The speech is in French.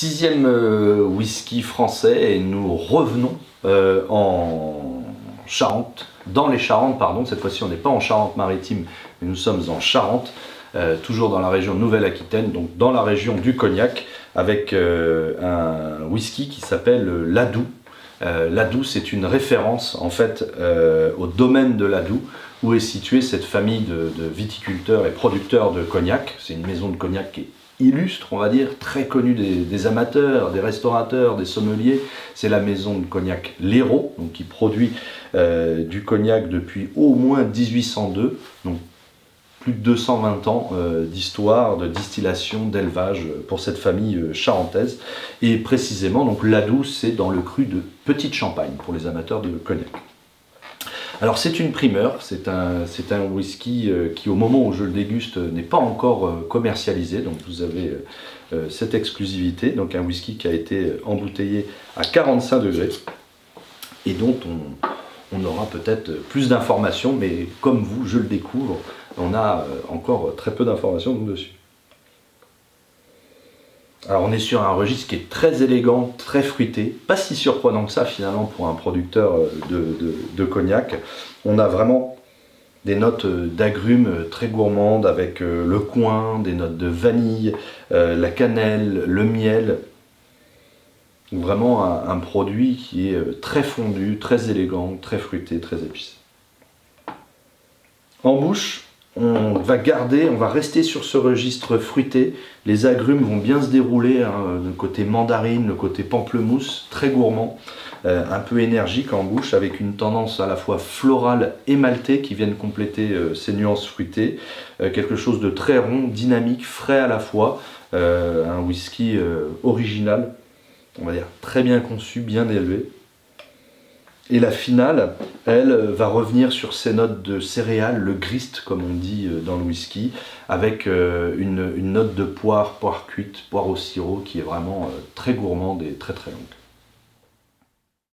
Sixième whisky français et nous revenons en Charente, dans les Charentes, pardon, cette fois-ci on n'est pas en Charente-Maritime, mais nous sommes en Charente, toujours dans la région Nouvelle-Aquitaine, donc dans la région du Cognac, avec un whisky qui s'appelle l'Adoux. L'Adoux, c'est une référence en fait au domaine de l'Adoux, où est située cette famille de viticulteurs et producteurs de cognac. C'est une maison de cognac qui est illustre, on va dire, très connue des amateurs, des restaurateurs, des sommeliers. C'est la maison de cognac L'Hérault, donc qui produit du cognac depuis au moins 1802, donc plus de 220 ans d'histoire, de distillation, d'élevage pour cette famille charentaise. Et précisément, donc l'Adoux, c'est dans le cru de Petite Champagne, pour les amateurs de cognac. Alors c'est une primeur, c'est un whisky qui au moment où je le déguste n'est pas encore commercialisé, donc vous avez cette exclusivité, donc un whisky qui a été embouteillé à 45 degrés et dont on aura peut-être plus d'informations, mais comme vous, je le découvre, on a encore très peu d'informations dessus. Alors on est sur un registre qui est très élégant, très fruité, pas si surprenant que ça finalement pour un producteur de cognac. On a vraiment des notes d'agrumes très gourmandes avec le coing, des notes de vanille, la cannelle, le miel. Vraiment un produit qui est très fondu, très élégant, très fruité, très épicé. En bouche, on va rester sur ce registre fruité. Les agrumes vont bien se dérouler, hein, le côté mandarine, le côté pamplemousse, très gourmand, un peu énergique en bouche, avec une tendance à la fois florale et maltée qui viennent compléter ces nuances fruitées. Quelque chose de très rond, dynamique, frais à la fois, un whisky original, on va dire très bien conçu, bien élevé. Et la finale, elle, va revenir sur ces notes de céréales, le grist, comme on dit dans le whisky, avec une note de poire cuite, poire au sirop, qui est vraiment très gourmande et très très longue.